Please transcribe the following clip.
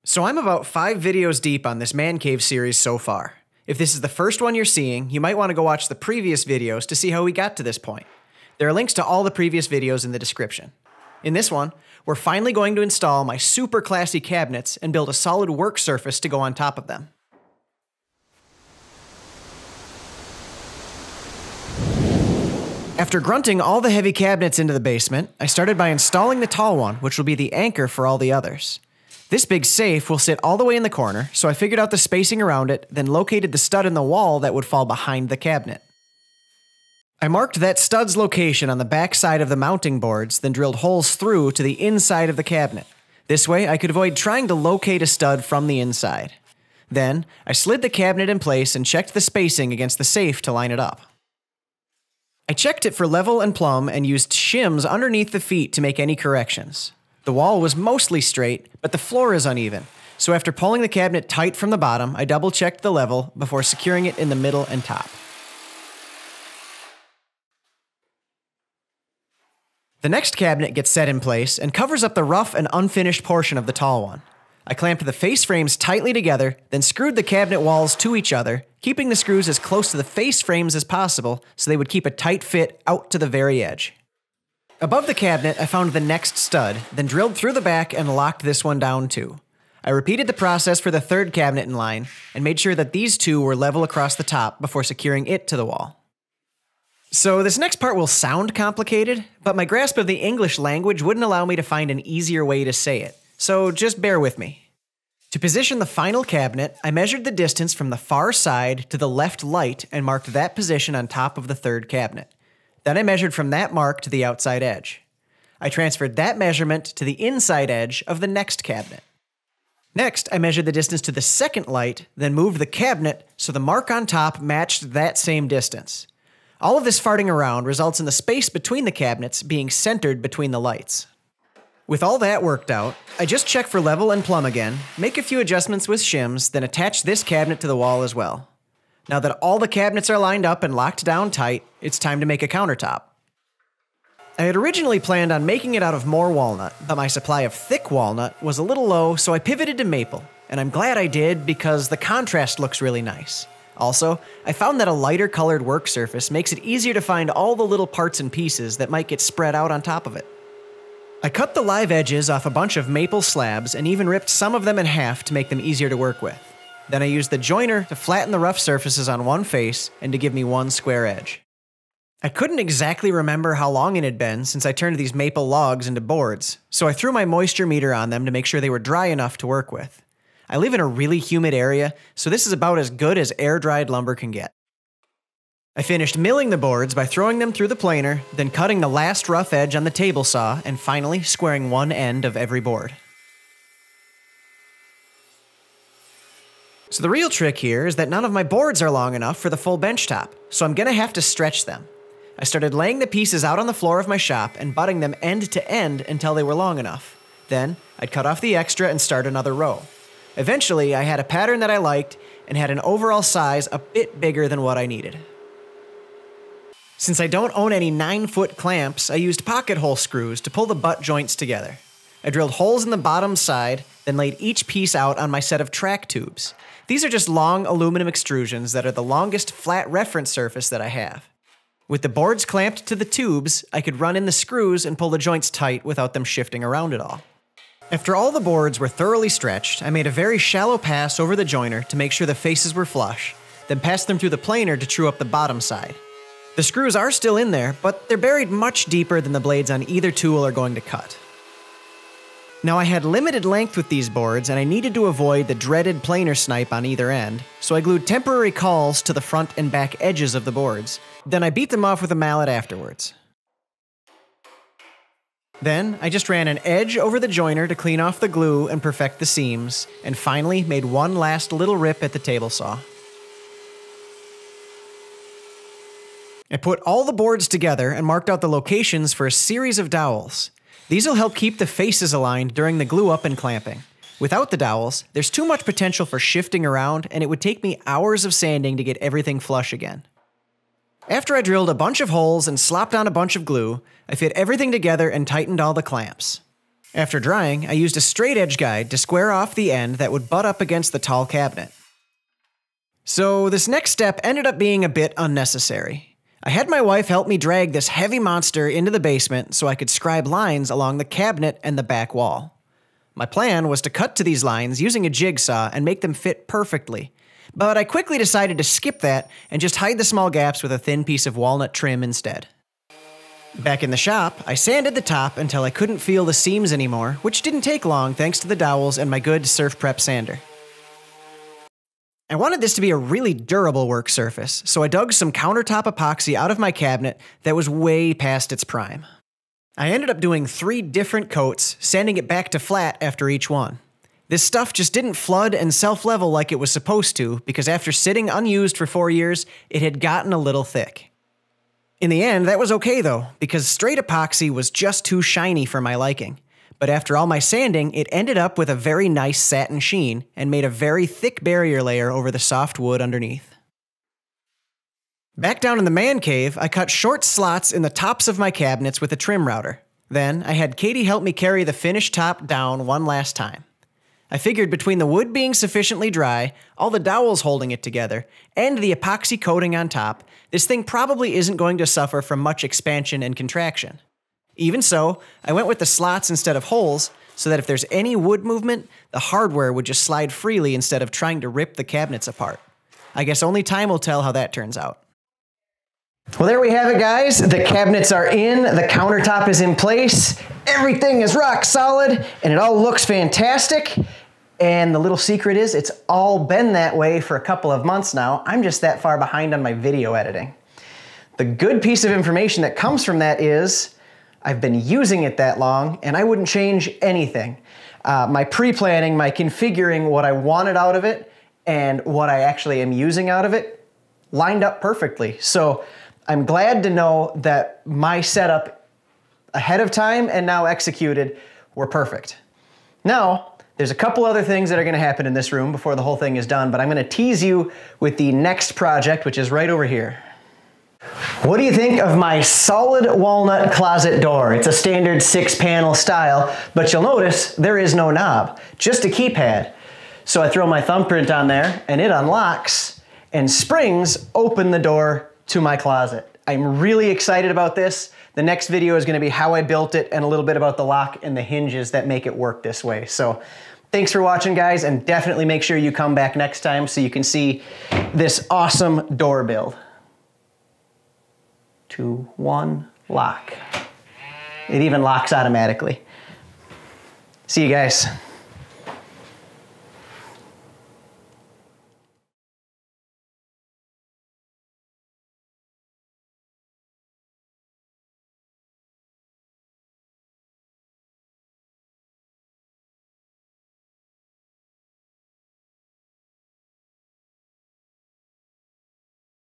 So I'm about 5 videos deep on this man cave series so far. If this is the first one you're seeing, you might want to go watch the previous videos to see how we got to this point. There are links to all the previous videos in the description. In this one, we're finally going to install my super classy cabinets and build a solid work surface to go on top of them. After grunting all the heavy cabinets into the basement, I started by installing the tall one, which will be the anchor for all the others. This big safe will sit all the way in the corner, so I figured out the spacing around it, then located the stud in the wall that would fall behind the cabinet. I marked that stud's location on the back side of the mounting boards, then drilled holes through to the inside of the cabinet. This way, I could avoid trying to locate a stud from the inside. Then, I slid the cabinet in place and checked the spacing against the safe to line it up. I checked it for level and plumb and used shims underneath the feet to make any corrections. The wall was mostly straight, but the floor is uneven, so after pulling the cabinet tight from the bottom, I double-checked the level before securing it in the middle and top. The next cabinet gets set in place and covers up the rough and unfinished portion of the tall one. I clamped the face frames tightly together, then screwed the cabinet walls to each other, keeping the screws as close to the face frames as possible so they would keep a tight fit out to the very edge. Above the cabinet, I found the next stud, then drilled through the back and locked this one down too. I repeated the process for the third cabinet in line, and made sure that these two were level across the top before securing it to the wall. So this next part will sound complicated, but my grasp of the English language wouldn't allow me to find an easier way to say it, so just bear with me. To position the final cabinet, I measured the distance from the far side to the left light and marked that position on top of the third cabinet. Then I measured from that mark to the outside edge. I transferred that measurement to the inside edge of the next cabinet. Next, I measured the distance to the second light, then moved the cabinet so the mark on top matched that same distance. All of this farting around results in the space between the cabinets being centered between the lights. With all that worked out, I just check for level and plumb again, make a few adjustments with shims, then attach this cabinet to the wall as well. Now that all the cabinets are lined up and locked down tight, it's time to make a countertop. I had originally planned on making it out of more walnut, but my supply of thick walnut was a little low, so I pivoted to maple, and I'm glad I did because the contrast looks really nice. Also, I found that a lighter colored work surface makes it easier to find all the little parts and pieces that might get spread out on top of it. I cut the live edges off a bunch of maple slabs and even ripped some of them in half to make them easier to work with. Then I used the joiner to flatten the rough surfaces on one face and to give me one square edge. I couldn't exactly remember how long it had been since I turned these maple logs into boards, so I threw my moisture meter on them to make sure they were dry enough to work with. I live in a really humid area, so this is about as good as air-dried lumber can get. I finished milling the boards by throwing them through the planer, then cutting the last rough edge on the table saw, and finally squaring one end of every board. So the real trick here is that none of my boards are long enough for the full bench top, so I'm gonna have to stretch them. I started laying the pieces out on the floor of my shop and butting them end to end until they were long enough. Then, I'd cut off the extra and start another row. Eventually, I had a pattern that I liked and had an overall size a bit bigger than what I needed. Since I don't own any 9-foot clamps, I used pocket hole screws to pull the butt joints together. I drilled holes in the bottom side, then laid each piece out on my set of track tubes. These are just long aluminum extrusions that are the longest flat reference surface that I have. With the boards clamped to the tubes, I could run in the screws and pull the joints tight without them shifting around at all. After all the boards were thoroughly stretched, I made a very shallow pass over the joiner to make sure the faces were flush, then passed them through the planer to true up the bottom side. The screws are still in there, but they're buried much deeper than the blades on either tool are going to cut. Now I had limited length with these boards and I needed to avoid the dreaded planer snipe on either end, so I glued temporary cawls to the front and back edges of the boards. Then I beat them off with a mallet afterwards. Then I just ran an edge over the joiner to clean off the glue and perfect the seams, and finally made one last little rip at the table saw. I put all the boards together and marked out the locations for a series of dowels. These will help keep the faces aligned during the glue up and clamping. Without the dowels, there's too much potential for shifting around and it would take me hours of sanding to get everything flush again. After I drilled a bunch of holes and slopped on a bunch of glue, I fit everything together and tightened all the clamps. After drying, I used a straight edge guide to square off the end that would butt up against the tall cabinet. So this next step ended up being a bit unnecessary. I had my wife help me drag this heavy monster into the basement so I could scribe lines along the cabinet and the back wall. My plan was to cut to these lines using a jigsaw and make them fit perfectly, but I quickly decided to skip that and just hide the small gaps with a thin piece of walnut trim instead. Back in the shop, I sanded the top until I couldn't feel the seams anymore, which didn't take long thanks to the dowels and my good SurfPrep sander. I wanted this to be a really durable work surface, so I dug some countertop epoxy out of my cabinet that was way past its prime. I ended up doing 3 different coats, sanding it back to flat after each one. This stuff just didn't flood and self-level like it was supposed to because after sitting unused for 4 years, it had gotten a little thick. In the end, that was okay though, because straight epoxy was just too shiny for my liking. But after all my sanding, it ended up with a very nice satin sheen and made a very thick barrier layer over the soft wood underneath. Back down in the man cave, I cut short slots in the tops of my cabinets with a trim router. Then, I had Katie help me carry the finished top down one last time. I figured between the wood being sufficiently dry, all the dowels holding it together, and the epoxy coating on top, this thing probably isn't going to suffer from much expansion and contraction. Even so, I went with the slots instead of holes, so that if there's any wood movement, the hardware would just slide freely instead of trying to rip the cabinets apart. I guess only time will tell how that turns out. Well, there we have it, guys. The cabinets are in, the countertop is in place, everything is rock solid, and it all looks fantastic. And the little secret is it's all been that way for a couple of months now. I'm just that far behind on my video editing. The good piece of information that comes from that is I've been using it that long and I wouldn't change anything. My pre-planning, my configuring what I wanted out of it and what I actually am using out of it lined up perfectly. So I'm glad to know that my setup ahead of time and now executed were perfect. Now, there's a couple other things that are going to happen in this room before the whole thing is done, but I'm going to tease you with the next project, which is right over here. What do you think of my solid walnut closet door? It's a standard 6-panel style, but you'll notice there is no knob, just a keypad. So I throw my thumbprint on there and it unlocks and springs open the door to my closet. I'm really excited about this. The next video is going to be how I built it and a little bit about the lock and the hinges that make it work this way. So thanks for watching, guys, and definitely make sure you come back next time so you can see this awesome door build. 2, 1, lock. It even locks automatically. See you guys.